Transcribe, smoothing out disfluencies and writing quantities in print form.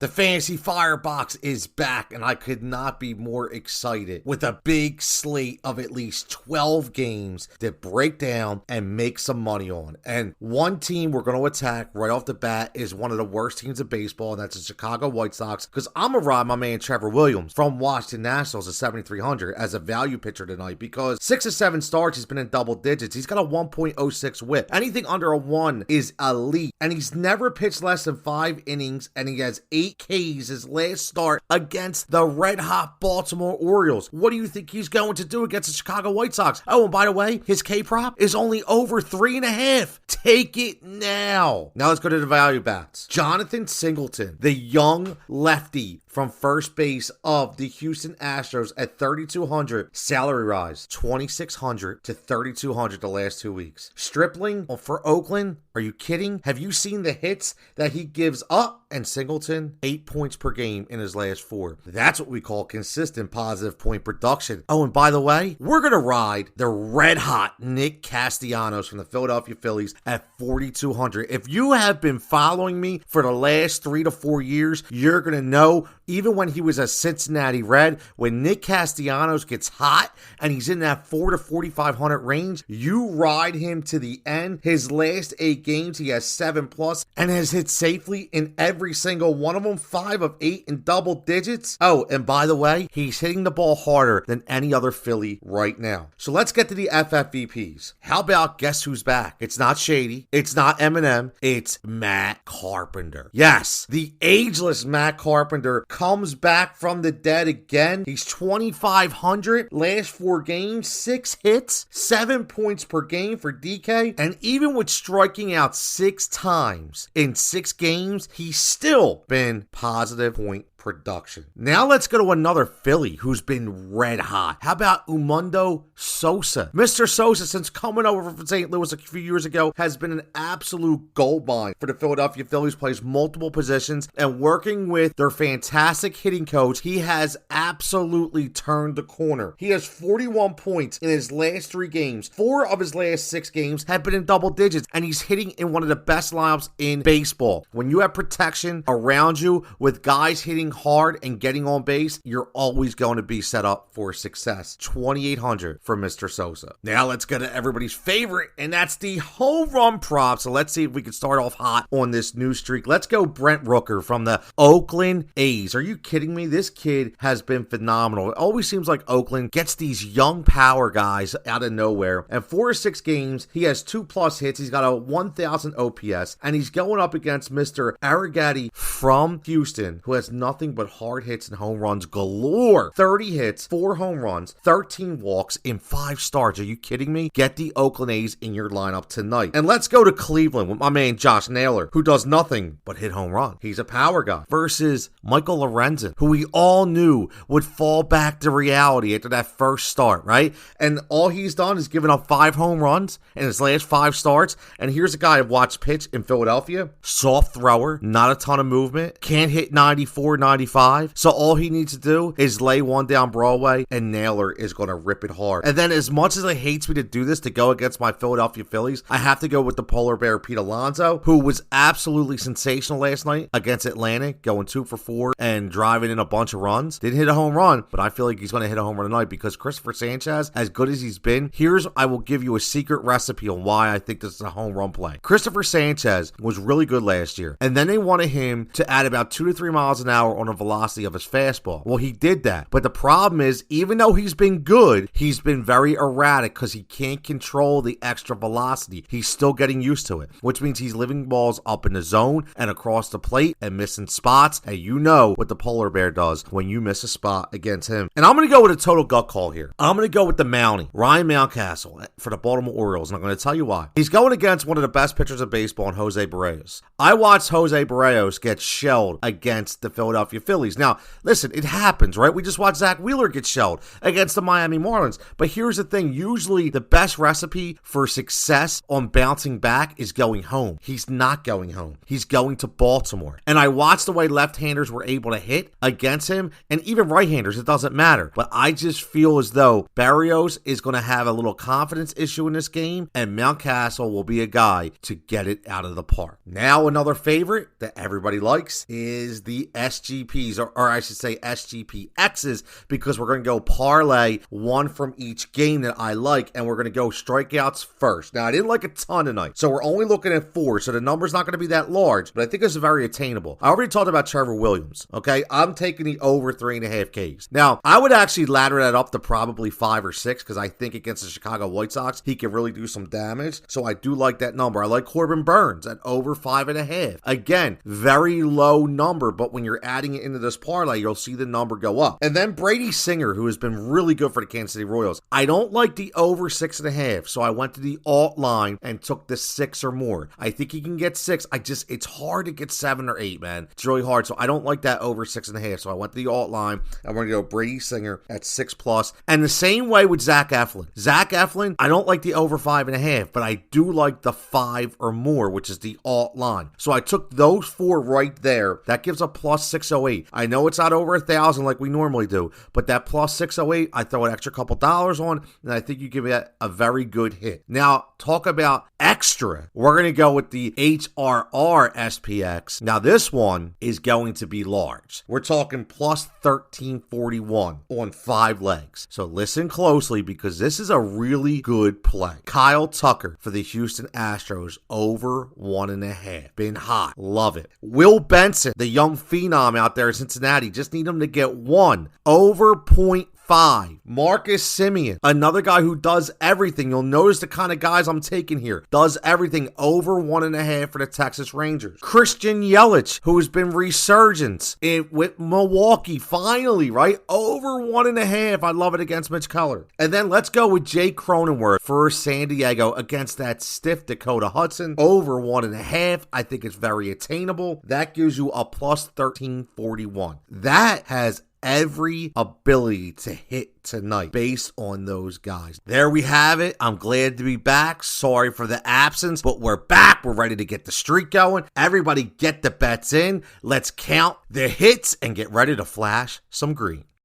The Fantasy Firebox is back, and I could not be more excited with a big slate of at least 12 games to break down and make some money on. And one team we're going to attack right off the bat is one of the worst teams in baseball, and that's the Chicago White Sox, because I'm going to ride my man Trevor Williams from Washington Nationals at 7,300 as a value pitcher tonight, because 6 or 7 starts, he's been in double digits. He's got a 1.06 whip. Anything under a 1 is elite, and he's never pitched less than 5 innings, and he has 8 Ks his last start against the red-hot Baltimore Orioles. What do you think he's going to do against the Chicago White Sox? Oh, and by the way, his K-prop is only over 3.5. Take it now. Now let's go to the value bats. Jonathan Singleton, the young lefty from first base of the Houston Astros at 3,200. Salary rise, 2,600 to 3,200 the last 2 weeks. Stripling for Oakland, are you kidding? Have you seen the hits that he gives up? And Singleton, 8 points per game in his last 4. That's what we call consistent positive point production. Oh, and by the way, we're going to ride the red-hot Nick Castellanos from the Philadelphia Phillies at 4,200. If you have been following me for the last 3 to 4 years, you're going to know, even when he was a Cincinnati Red, when Nick Castellanos gets hot and he's in that 4 to 4,500 range, you ride him to the end. His last 8 games, he has 7+ and has hit safely in every single one of them, 5 of 8 in double digits. Oh, and by the way, he's hitting the ball harder than any other Philly right now. So let's get to the FFVPs. How about guess who's back? It's not Shady. It's not Eminem. It's Matt Carpenter. Yes, the ageless Matt Carpenter comes back from the dead again. He's 2,500. Last 4 games, 6 hits, 7 points per game for DK. And even with striking out 6 times in 6 games, he's still been positive point production. Now let's go to another Philly who's been red hot. How about Umundo Sosa? Mr. Sosa, since coming over from St. Louis a few years ago, has been an absolute gold mine for the Philadelphia Phillies. Plays multiple positions, and working with their fantastic hitting coach, he has absolutely turned the corner. He has 41 points in his last 3 games. 4 of his last 6 games have been in double digits, and he's hitting in one of the best lineups in baseball. When you have protection around you with guys hitting hard and getting on base, you're always going to be set up for success. 2,800 for Mr. Sosa. Now let's get to everybody's favorite, and that's the home run prop. So let's see if we can start off hot on this new streak. Let's go Brent Rooker from the Oakland A's. Are you kidding me? This kid has been phenomenal. It always seems like Oakland gets these young power guys out of nowhere. And 4 or 6 games, he has 2+ hits. He's got a 1,000 OPS, and he's going up against Mr. Arrigati from Houston, who has nothing but hard hits and home runs galore. 30 hits, 4 home runs, 13 walks in 5 starts. Are you kidding me? Get the Oakland A's in your lineup tonight. And let's go to Cleveland with my man Josh Naylor, who does nothing but hit home runs. He's a power guy. Versus Michael Lorenzen, who we all knew would fall back to reality after that first start, right? And all he's done is given up 5 home runs in his last 5 starts. And here's a guy I've watched pitch in Philadelphia. Soft thrower, not a ton of movement, can't hit 94, 95. So all he needs to do is lay one down Broadway, and Naylor is going to rip it hard. And then, as much as it hates me to do this, to go against my Philadelphia Phillies, I have to go with the polar bear Pete Alonso, who was absolutely sensational last night against Atlanta, going 2 for 4 and driving in a bunch of runs. Didn't hit a home run, but I feel like he's going to hit a home run tonight because Christopher Sanchez, as good as he's been, I will give you a secret recipe on why I think this is a home run play. Christopher Sanchez was really good last year, and then they wanted him to add about 2 to 3 miles an hour on the velocity of his fastball. Well, he did that. But the problem is, even though he's been good, he's been very erratic because he can't control the extra velocity. He's still getting used to it, which means he's living balls up in the zone and across the plate and missing spots. And you know what the polar bear does when you miss a spot against him. And I'm going to go with a total gut call here. I'm going to go with the Mountie, Ryan Mountcastle, for the Baltimore Orioles. And I'm going to tell you why. He's going against one of the best pitchers of baseball in Jose Barrios. I watched Jose Barrios get shelled against the Philadelphia Philadelphia Phillies. Now, listen, it happens, right? We just watched Zach Wheeler get shelled against the Miami Marlins. But here's the thing. Usually the best recipe for success on bouncing back is going home. He's not going home. He's going to Baltimore. And I watched the way left-handers were able to hit against him, and even right-handers, it doesn't matter. But I just feel as though Barrios is going to have a little confidence issue in this game, and Mountcastle will be a guy to get it out of the park. Now, another favorite that everybody likes is the SGPs, or I should say SGPXs, because we're going to go parlay one from each game that I like, and we're going to go strikeouts first. Now, I didn't like a ton tonight, so we're only looking at 4, so the number's not going to be that large, but I think it's very attainable. I already talked about Trevor Williams, okay? I'm taking the over 3.5 Ks. Now, I would actually ladder that up to probably 5 or 6, because I think against the Chicago White Sox, he can really do some damage, so I do like that number. I like Corbin Burns at over 5.5. Again, very low number, but when you're adding it into this parlay, you'll see the number go up. And then Brady Singer, who has been really good for the Kansas City Royals. I don't like the over 6.5, so I went to the alt line and took the 6 or more. I think he can get 6. It's hard to get 7 or 8, man. It's really hard, so I don't like that over 6.5, so I went to the alt line, and we're going to go Brady Singer at 6+. And the same way with Zach Eflin. Zach Eflin, I don't like the over 5.5, but I do like the 5 or more, which is the alt line. So I took those 4 right there. That gives a plus 608. I know it's not over 1,000 like we normally do, but that plus 608, I throw an extra couple dollars on, and I think you give it a very good hit. Now, talk about extra. We're going to go with the HRR SPX. Now, this one is going to be large. We're talking plus 1341 on 5 legs. So listen closely, because this is a really good play. Kyle Tucker for the Houston Astros over 1.5. Been hot. Love it. Will Benson, the young phenom out there in Cincinnati, just need him to get 1 over 0.5. Marcus Semien, another guy who does everything. You'll notice the kind of guys I'm taking here. Does everything over 1.5 for the Texas Rangers. Christian Yelich, who has been resurgence with Milwaukee, finally, right? Over 1.5. I love it against Mitch Keller. And then let's go with Jake Cronenworth for San Diego against that stiff Dakota Hudson. Over 1.5. I think it's very attainable. That gives you a plus 1341. That has every ability to hit tonight based on those guys. There we have it. I'm glad to be back. Sorry for the absence, but we're back. We're ready to get the streak going. Everybody get the bets in. Let's count the hits and get ready to flash some green.